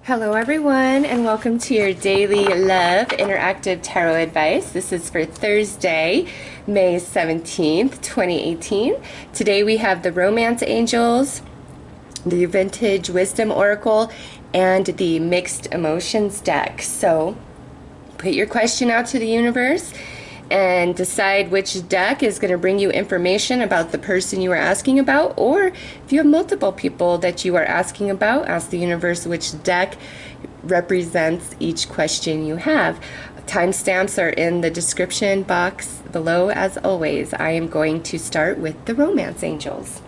Hello everyone, and welcome to your daily love interactive tarot advice. This is for Thursday, May 17th, 2018. Today we have the Romance Angels, the Vintage Wisdom Oracle, and the Mixed Emotions deck. So put your question out to the universe and decide which deck is going to bring you information about the person you are asking about, or if you have multiple people that you are asking about, ask the universe which deck represents each question you have. Timestamps are in the description box below. As always, I am going to start with the Romance Angels.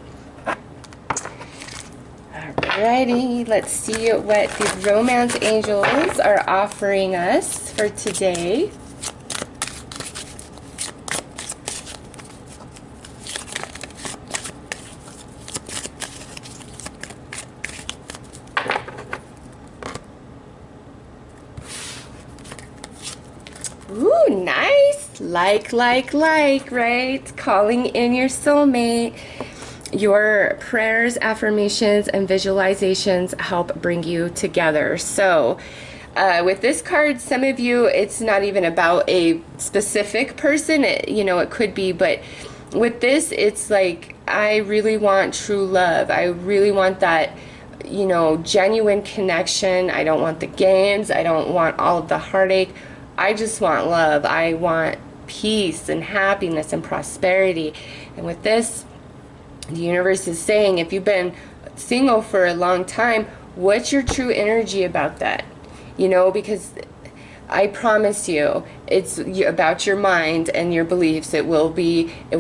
Alrighty, let's see what the Romance Angels are offering us for today. Ooh, nice. Like, right? Calling in your soulmate. Your prayers, affirmations, and visualizations help bring you together. So, with this card, some of you, it's not even about a specific person. It could be, but with this, it's like, I really want true love. I really want that, genuine connection. I don't want the games. I don't want all of the heartache. I just want love. I want peace and happiness and prosperity. And with this, the universe is saying, if you've been single for a long time, what's your true energy about that? Because I promise you, it's about your mind and your beliefs. It will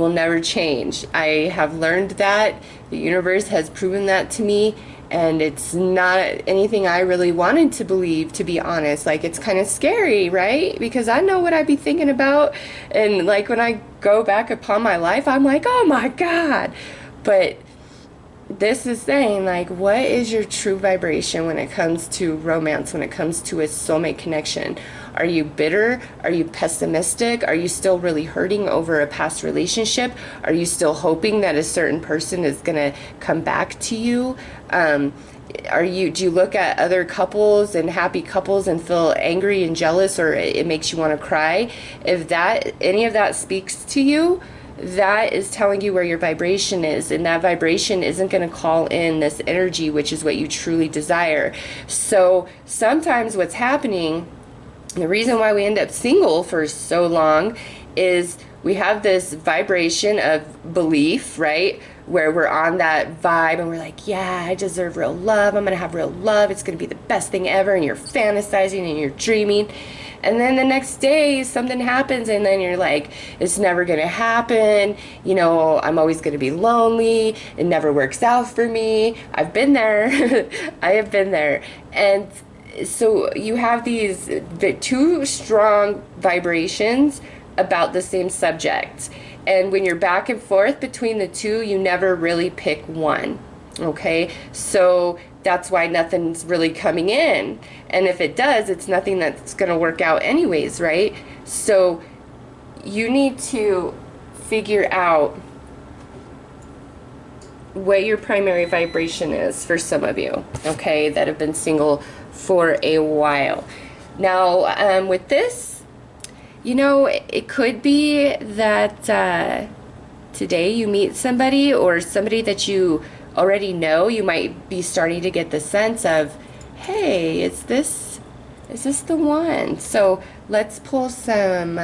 never change. I have learned that. The universe has proven that to me. And it's not anything I really wanted to believe, to be honest. Like, it's kind of scary, right? Because I know what I'd be thinking about. And like, when I go back upon my life, I'm like, oh my God. But this is saying, like, what is your true vibration when it comes to romance, when it comes to a soulmate connection? Are you bitter? Are you pessimistic? Are you still really hurting over a past relationship? Are you still hoping that a certain person is going to come back to you? Do you look at other couples and happy couples and feel angry and jealous, or it makes you want to cry? If any of that speaks to you, that is telling you where your vibration is, and that vibration isn't going to call in this energy, which is what you truly desire. So sometimes what's happening, the reason why we end up single for so long, is we have this vibration of belief, right? Where we're on that vibe and we're like, yeah, I deserve real love. I'm going to have real love. It's going to be the best thing ever. And you're fantasizing and you're dreaming. And then the next day something happens and then you're like, it's never going to happen. I'm always going to be lonely. It never works out for me. I've been there. I have been there. And so you have the two strong vibrations about the same subject. And when you're back and forth between the two, you never really pick one. Okay? So that's why nothing's really coming in. And if it does, it's nothing that's going to work out anyways, right? So you need to figure out what your primary vibration is for some of you, okay, that have been single for a while. Now, with this, it could be that today you meet somebody, or somebody that you already know. You might be starting to get the sense of, hey, is this the one? So let's pull some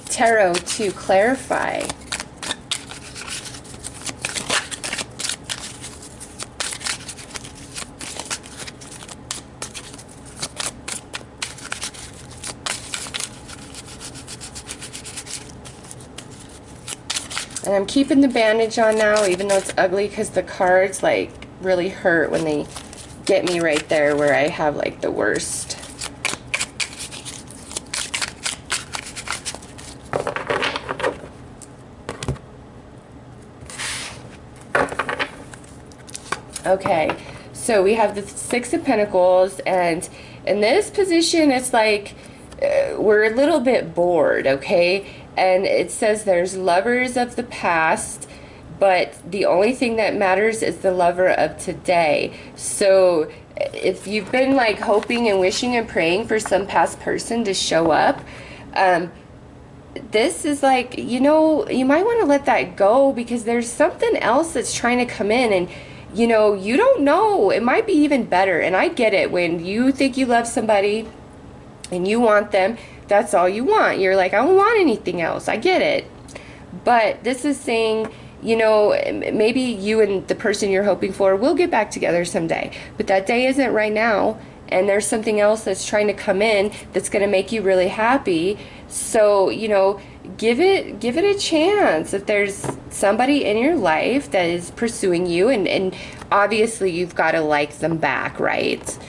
tarot to clarify. And I'm keeping the bandage on now, even though it's ugly, because the cards like really hurt when they get me right there where I have like the worst. Okay, so we have the Six of Pentacles, and in this position, it's like we're a little bit bored, okay? And it says there's lovers of the past, but the only thing that matters is the lover of today. So if you've been like hoping and wishing and praying for some past person to show up, this is like, you know, you might want to let that go, because there's something else that's trying to come in, and you know, you don't know, it might be even better. And I get it, when you think you love somebody and you want them, that's all you want. You're like, I don't want anything else. I get it. But this is saying, you know, maybe you and the person you're hoping for will get back together someday, but that day isn't right now, and there's something else that's trying to come in that's going to make you really happy. So, you know, give it a chance. If there's somebody in your life that is pursuing you, and obviously you've got to like them back, right?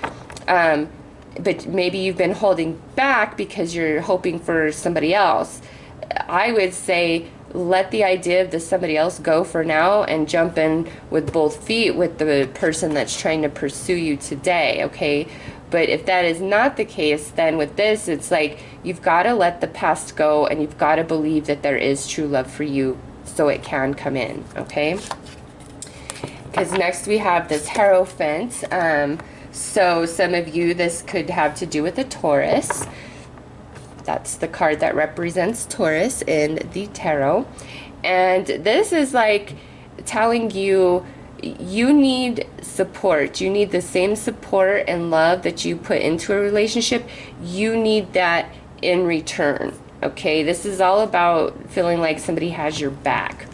But maybe you've been holding back because you're hoping for somebody else. I would say let the idea of the somebody else go for now, and jump in with both feet with the person that's trying to pursue you today, okay? But if that is not the case, then with this, it's like you've got to let the past go, and you've got to believe that there is true love for you, so it can come in, okay? Because next we have this Hierophant. So some of you, this could have to do with a Taurus. That's the card that represents Taurus in the tarot. And this is like telling you, you need support. You need the same support and love that you put into a relationship. You need that in return. Okay, this is all about feeling like somebody has your back.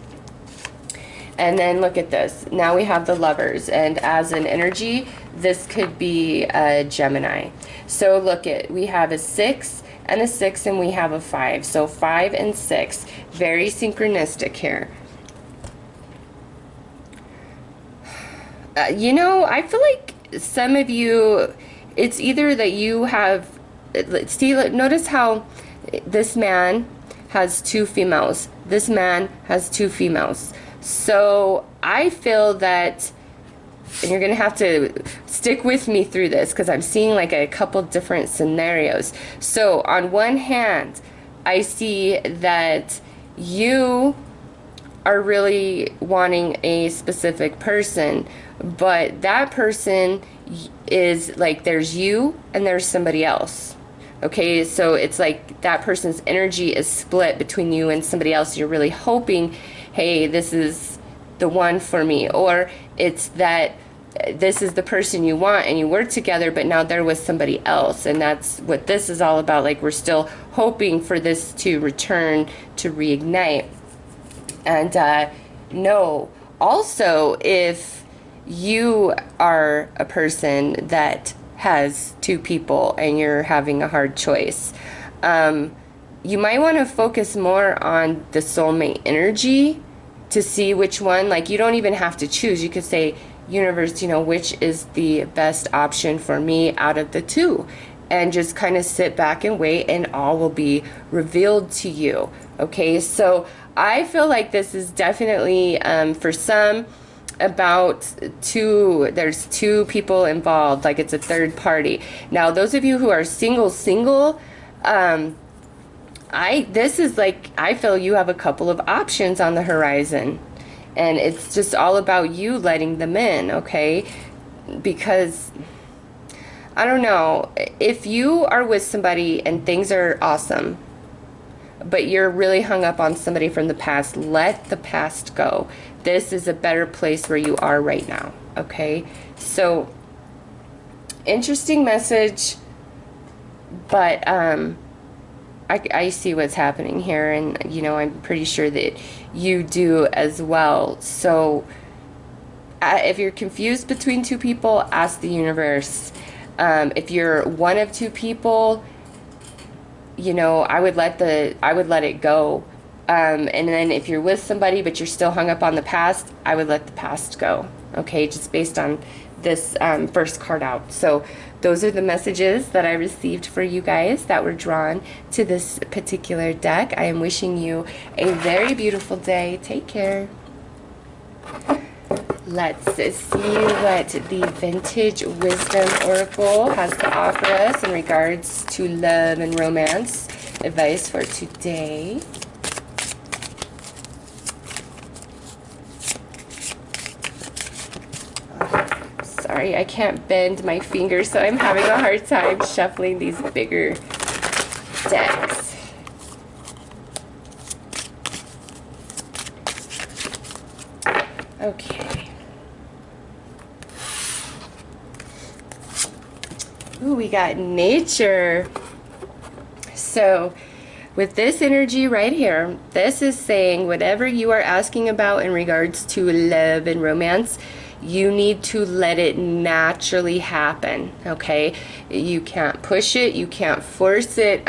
And then look at this. Now we have the Lovers, and as an energy, this could be a Gemini. So look at, we have a 6 and a 6, and we have a 5. So 5 and 6, very synchronistic here. You know, I feel like some of you, it's either that you have, see, notice how this man has 2 females. This man has 2 females. So I feel that, and you're going to have to stick with me through this, because I'm seeing like a couple different scenarios. So on one hand, I see that you are really wanting a specific person, but that person is like, there's you and there's somebody else. Okay, so it's like that person's energy is split between you and somebody else. You're really hoping, hey, this is the one for me. Or it's that this is the person you want and you work together, but now they're with somebody else. And that's what this is all about. Like, we're still hoping for this to return, to reignite. And no, also, if you are a person that has 2 people and you're having a hard choice, you might want to focus more on the soulmate energy to see which one. Like, you don't even have to choose. You could say, universe, you know, which is the best option for me out of the 2, and just kind of sit back and wait, and all will be revealed to you. Okay, so I feel like this is definitely for some about 2, there's 2 people involved, like it's a third party. Now those of you who are single, this is like, I feel you have a couple of options on the horizon, and it's just all about you letting them in, okay? Because I don't know, if you are with somebody and things are awesome, but you're really hung up on somebody from the past, let the past go. This is a better place where you are right now, okay? So, interesting message, but I see what's happening here, and you know, I'm pretty sure that you do as well. So if you're confused between 2 people, ask the universe. If you're one of 2 people, you know, I would let it go. And then if you're with somebody but you're still hung up on the past, I would let the past go. Okay, just based on this first card out. So those are the messages that I received for you guys that were drawn to this particular deck. I am wishing you a very beautiful day. Take care. Let's see what the Vintage Wisdom Oracle has to offer us in regards to love and romance. Advice for today. Sorry, I can't bend my fingers, so I'm having a hard time shuffling these bigger decks. Okay. Ooh, we got nature. So with this energy right here, this is saying whatever you are asking about in regards to love and romance, you need to let it naturally happen, okay? You can't push it, you can't force it.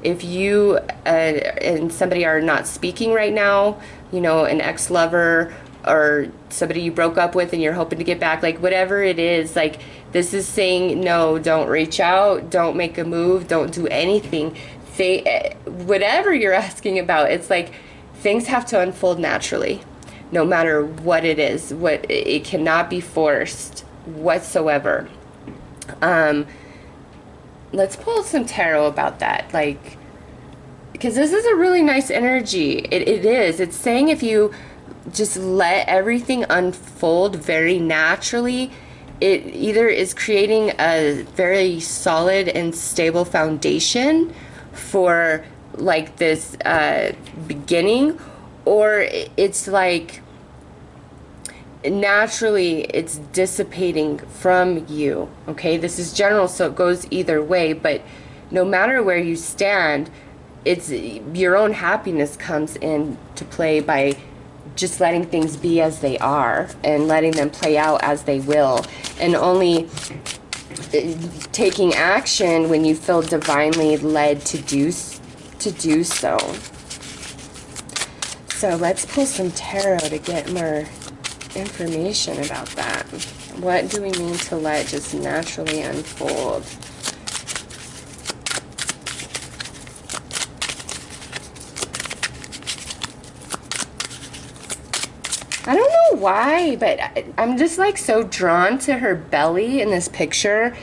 If you and somebody are not speaking right now, you know, an ex-lover or somebody you broke up with and you're hoping to get back, like whatever it is, like this is saying no, don't reach out, don't make a move, don't do anything. Whatever you're asking about, it's like things have to unfold naturally. No matter what it is, it cannot be forced whatsoever. Let's pull some tarot about that, like, because this is a really nice energy. It is. It's saying if you just let everything unfold very naturally, it either is creating a very solid and stable foundation for like this beginning, or it's like naturally it's dissipating from you, okay? This is general, so it goes either way, but no matter where you stand, it's your own happiness comes into play by just letting things be as they are and letting them play out as they will, and only taking action when you feel divinely led to do so. So let's pull some tarot to get more information about that. What do we mean to let just naturally unfold? I don't know why, but I'm just like so drawn to her belly in this picture,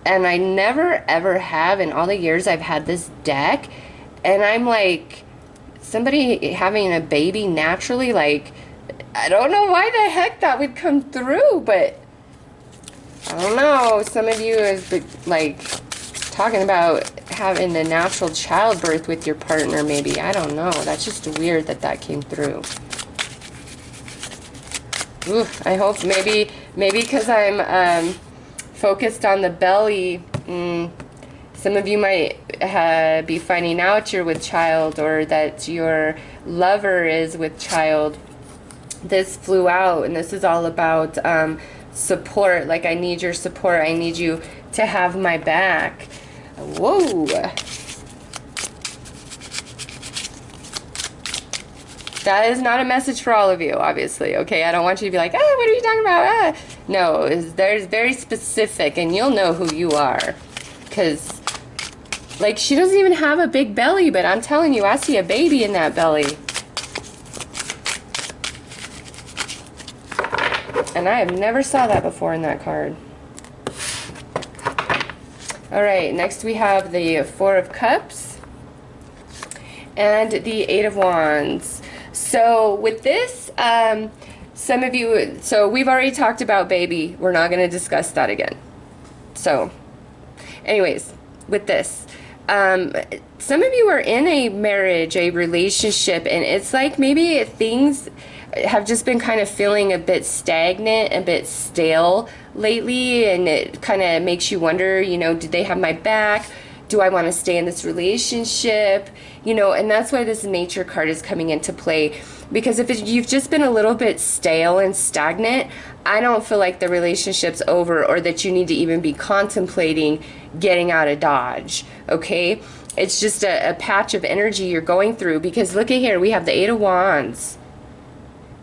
and I never ever have in all the years I've had this deck, and I'm like, somebody having a baby naturally, like, I don't know why the heck that would come through, but I don't know. Some of you is like talking about having a natural childbirth with your partner, maybe. I don't know. That's just weird that that came through. Oof, I hope maybe because I'm focused on the belly, some of you might be finding out you're with child, or that your lover is with child. This flew out, and this is all about support. Like, I need your support. I need you to have my back. Whoa. That is not a message for all of you, obviously, okay? I don't want you to be like, what are you talking about? No, there's very specific, and you'll know who you are. Because, like, she doesn't even have a big belly, but I'm telling you, I see a baby in that belly. And I have never saw that before in that card. All right, next we have the Four of Cups and the Eight of Wands. So with this, some of you, so we've already talked about baby. We're not going to discuss that again. So anyways, with this, some of you are in a marriage, a relationship, and it's like maybe things have just been kind of feeling a bit stagnant, a bit stale lately, and it kind of makes you wonder, you know, did they have my back? Do I want to stay in this relationship? You know, and that's why this nature card is coming into play, because if you've just been a little bit stale and stagnant, I don't feel like the relationship's over, or that you need to even be contemplating getting out of Dodge, okay? It's just a patch of energy you're going through, because look at here, we have the Eight of Wands.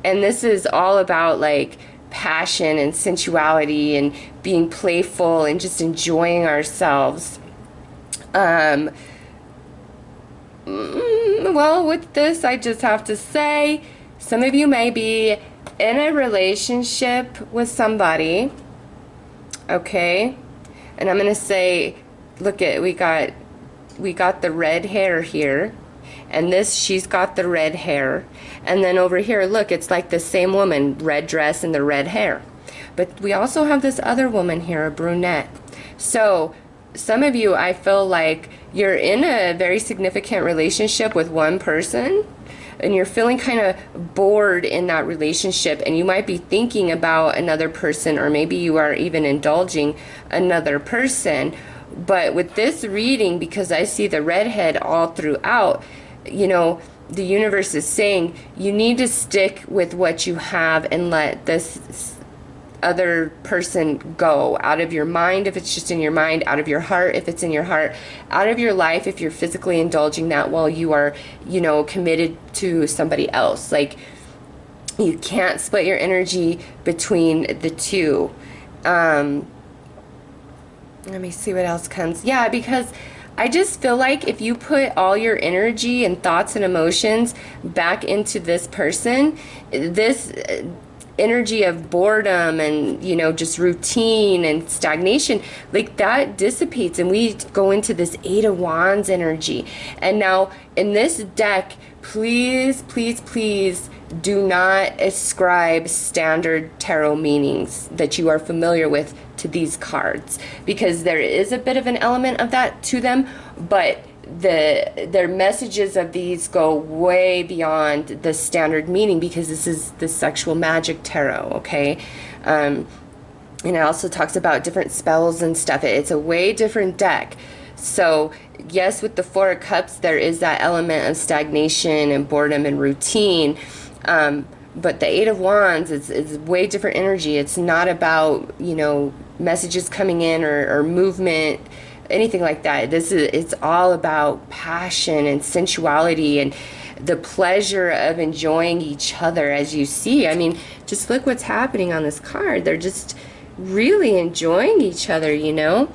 And this is all about like passion and sensuality and being playful and just enjoying ourselves. Well, with this, I just have to say, some of you may be in a relationship with somebody, okay? And I'm going to say, look at, we got the red hair here. And this, she's got the red hair. And then over here, look, it's like the same woman, red dress and the red hair. But we also have this other woman here, a brunette. So some of you, I feel like you're in a very significant relationship with one person, and you're feeling kind of bored in that relationship, and you might be thinking about another person, or maybe you are even indulging another person. But with this reading, because I see the redhead all throughout, you know, the universe is saying you need to stick with what you have and let this other person go out of your mind, if it's just in your mind, out of your heart if it's in your heart, out of your life if you're physically indulging that while you are, you know, committed to somebody else. Like, you can't split your energy between the two. Let me see what else comes. Yeah, because I just feel like if you put all your energy and thoughts and emotions back into this person, this energy of boredom and, you know, just routine and stagnation, like that dissipates, and we go into this Eight of Wands energy. And now in this deck, please, please, please do not ascribe standard tarot meanings that you are familiar with to these cards, because there is a bit of an element of that to them, but their messages of these go way beyond the standard meaning, because this is the sexual magic tarot, okay? And it also talks about different spells and stuff. It's a way different deck. So yes, with the Four of Cups, there is that element of stagnation and boredom and routine. But the Eight of Wands is way different energy. It's not about, you know, messages coming in or movement, anything like that. It's all about passion and sensuality and the pleasure of enjoying each other. As you see, I mean, just look what's happening on this card. They're just really enjoying each other, you know?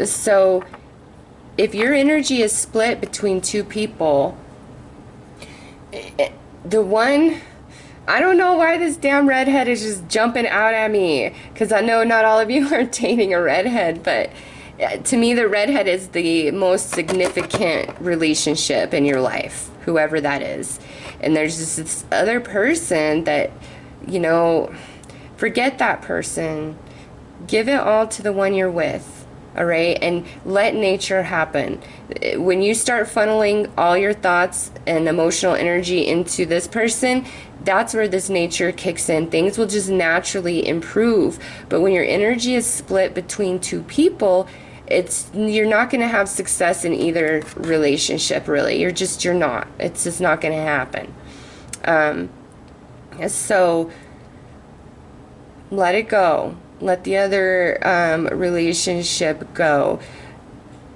So if your energy is split between two people, the one, I don't know why this damn redhead is just jumping out at me, because I know not all of you are dating a redhead, but to me the redhead is the most significant relationship in your life, whoever that is. And there's just this other person that, you know, forget that person. Give it all to the one you're with, all right? And let nature happen. When you start funneling all your thoughts and emotional energy into this person, that's where this nature kicks in. Things will just naturally improve. But when your energy is split between two people, you're not going to have success in either relationship, really. You're not. It's just not going to happen. So let it go. Let the other relationship go.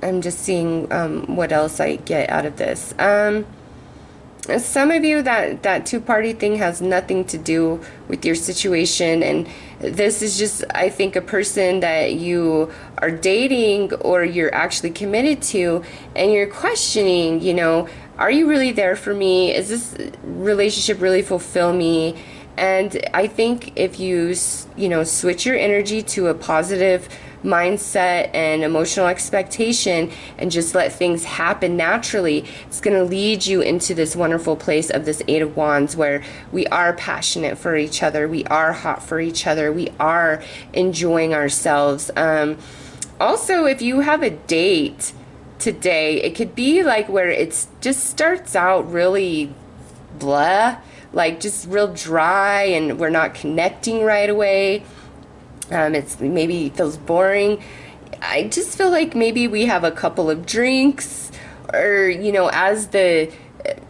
I'm just seeing what else I get out of this. Some of you, that two-party thing has nothing to do with your situation, and this is just, I think, a person that you are dating or you're actually committed to, and you're questioning, you know, are you really there for me? Is this relationship really fulfill me? And I think if you, you know, switch your energy to a positive mindset and emotional expectation and just let things happen naturally, it's going to lead you into this wonderful place of this Eight of Wands, where we are passionate for each other, we are hot for each other, we are enjoying ourselves. Also, if you have a date today, it could be like where it just starts out really blah, like just real dry, and we're not connecting right away. It's maybe feels boring. I just feel like maybe we have a couple of drinks, or, you know, as the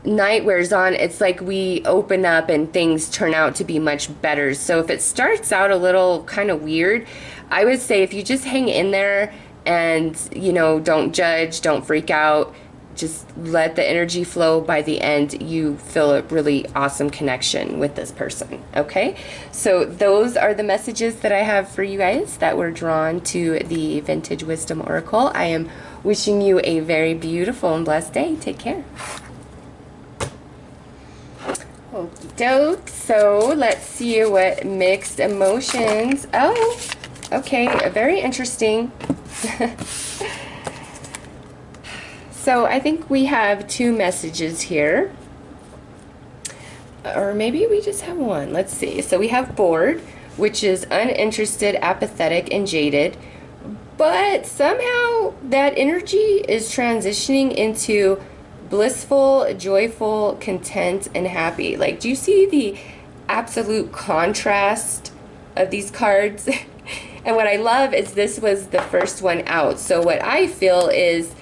night wears on, it's like we open up and things turn out to be much better. So if it starts out a little kind of weird, I would say if you just hang in there and, you know, don't judge, don't freak out, just let the energy flow. By the end, you feel a really awesome connection with this person, okay? So those are the messages that I have for you guys that were drawn to the Vintage Wisdom Oracle. I am wishing you a very beautiful and blessed day. Take care. Okie doke. So let's see what mixed emotions. Oh, okay, very interesting. So I think we have two messages here, or maybe we just have one. Let's see. So we have bored. which is uninterested, apathetic, and jaded. But somehow that energy is transitioning into blissful, joyful, content, and happy. Like, do you see the absolute contrast of these cards? And what I love is this was the first one out. So what I feel is,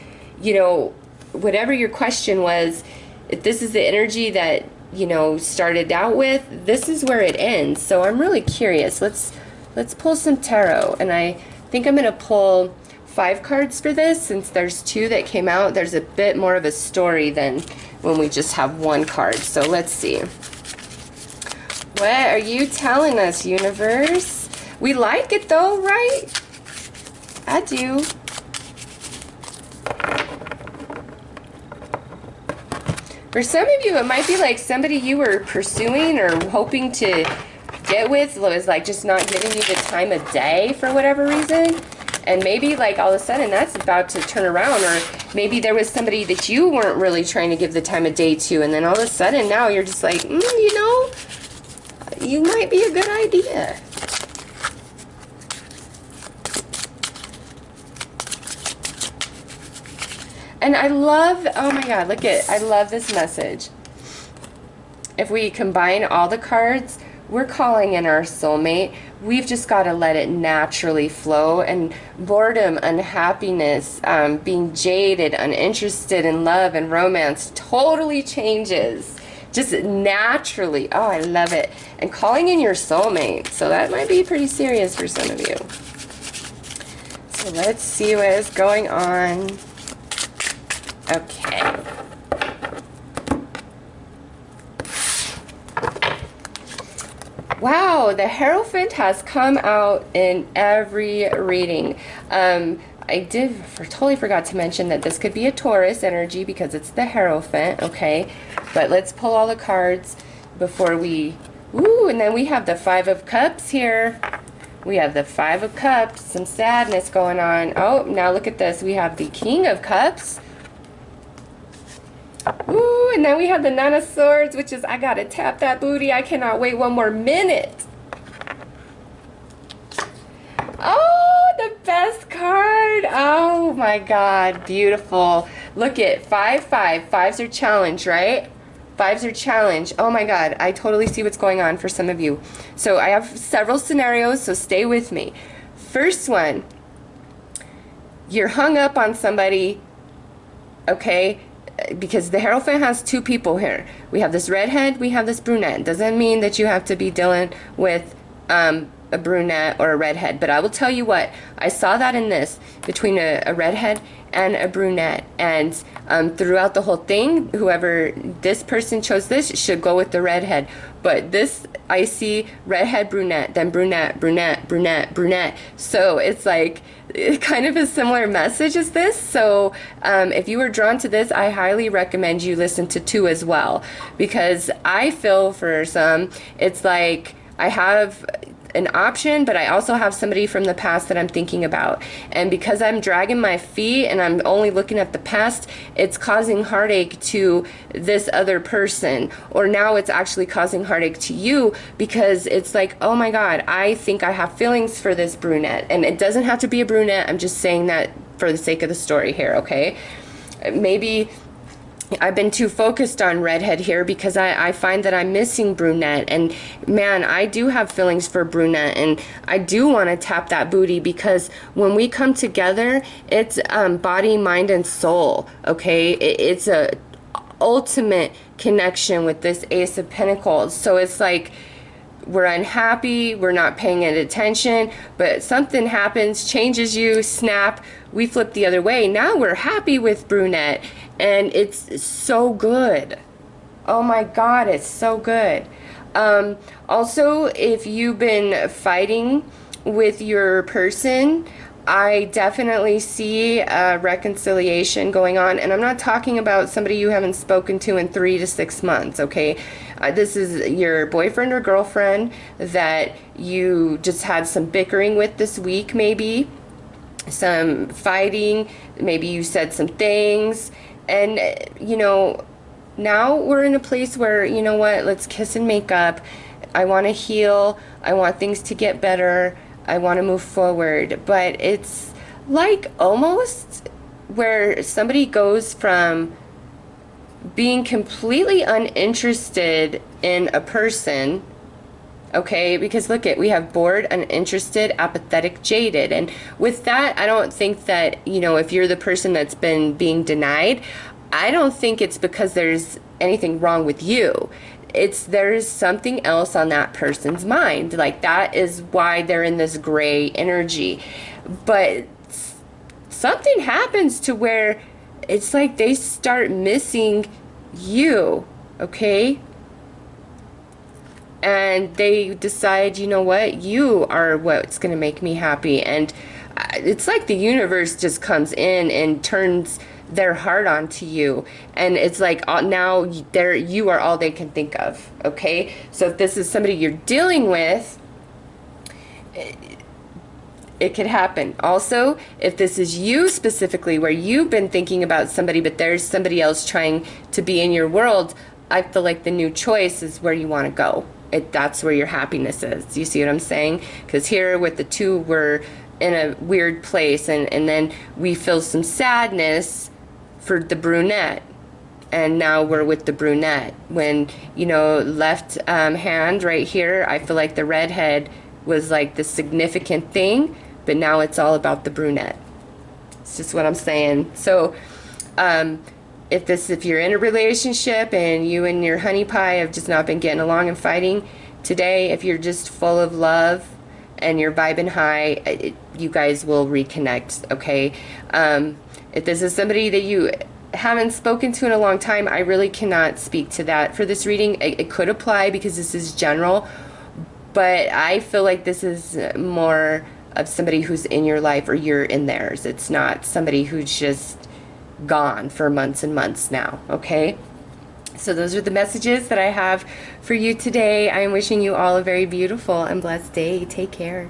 you know, whatever your question was, if this is the energy that, you know, started out with, this is where it ends. So I'm really curious. Let's pull some tarot, and I think I'm going to pull 5 cards for this. Since there's 2 that came out, there's a bit more of a story than when we just have 1 card. So let's see. What are you telling us, universe? We like it though, right? I do. For some of you, it might be like somebody you were pursuing or hoping to get with was like just not giving you the time of day for whatever reason. And maybe like all of a sudden that's about to turn around, or maybe there was somebody that you weren't really trying to give the time of day to, and then all of a sudden now you're just like, you know, you might be a good idea. And I love, oh my God, look at, I love this message. If we combine all the cards, we're calling in our soulmate. We've just got to let it naturally flow. And boredom, unhappiness, being jaded, uninterested in love and romance totally changes. Just naturally. Oh, I love it. And calling in your soulmate. So that might be pretty serious for some of you. So let's see what is going on. Okay. Wow, the Hierophant has come out in every reading. I totally forgot to mention that this could be a Taurus energy because it's the Hierophant, okay? But let's pull all the cards before we... Ooh, and then we have the 5 of Cups here. We have the 5 of Cups, some sadness going on. Oh, now look at this. We have the King of Cups. Ooh, and then we have the 9 of Swords, which is, I gotta tap that booty. I cannot wait one more minute. Oh, the best card. Oh my God, beautiful. Look at 5-5. 5s are challenge, right? 5s are challenge. Oh my God, I totally see what's going on for some of you. So I have several scenarios, so stay with me. First one, you're hung up on somebody, okay? Because the Hierophant has 2 people here. We have this redhead, we have this brunette. Doesn't mean that you have to be dealing with a brunette or a redhead, but I will tell you what, I saw that in this, between a redhead and a brunette, and throughout the whole thing, whoever this person chose this should go with the redhead. But this, I see redhead, brunette, then brunette, brunette, brunette, brunette. So it's like kind of a similar message as this. So if you were drawn to this, I highly recommend you listen to 2 as well, because I feel for some, it's like I have an option, but I also have somebody from the past that I'm thinking about. And because I'm dragging my feet and I'm only looking at the past, it's causing heartache to this other person. Or now it's actually causing heartache to you, because it's like, oh my God, I think I have feelings for this brunette. And it doesn't have to be a brunette. I'm just saying that for the sake of the story here, okay? Maybe I've been too focused on redhead here because I find that I'm missing brunette. And man, I do have feelings for brunette, and I do want to tap that booty, because when we come together, it's body, mind, and soul, okay? It's a ultimate connection with this Ace of Pentacles. So it's like we're unhappy, we're not paying it attention, but something happens, changes you, snap, we flip the other way. Now we're happy with brunette, and it's so good. Oh my God, it's so good. Also, if you've been fighting with your person, I definitely see a reconciliation going on. And I'm not talking about somebody you haven't spoken to in 3 to 6 months, okay? This is your boyfriend or girlfriend that you just had some bickering with this week, maybe. Some fighting, maybe you said some things. And, you know, now we're in a place where, you know what, let's kiss and make up. I want to heal. I want things to get better. I want to move forward. But it's like almost where somebody goes from being completely uninterested in a person. Okay, because look at, we have bored, uninterested, apathetic, jaded. And with that, I don't think that, you know, if you're the person that's been being denied, I don't think it's because there's anything wrong with you. It's there's something else on that person's mind. Like, that is why they're in this gray energy. But something happens to where it's like they start missing you, okay? And they decide, you know what, you are what's going to make me happy. And it's like the universe just comes in and turns their heart onto you. And it's like now you are all they can think of, okay? So if this is somebody you're dealing with, it could happen. Also, if this is you specifically, where you've been thinking about somebody, but there's somebody else trying to be in your world, I feel like the new choice is where you want to go. That's where your happiness is. You see what I'm saying? Because here with the two, we're in a weird place, and then we feel some sadness for the brunette, and now we're with the brunette. When, you know, left hand right here, I feel like the redhead was like the significant thing, but now it's all about the brunette. It's just what I'm saying. So if you're in a relationship and you and your honey pie have just not been getting along and fighting, today, if you're just full of love and you're vibing high, you guys will reconnect, okay? If this is somebody that you haven't spoken to in a long time, I really cannot speak to that for this reading. It could apply because this is general, but I feel like this is more of somebody who's in your life or you're in theirs. It's not somebody who's just gone for months and months now, okay? So those are the messages that I have for you today. I am wishing you all a very beautiful and blessed day. Take care.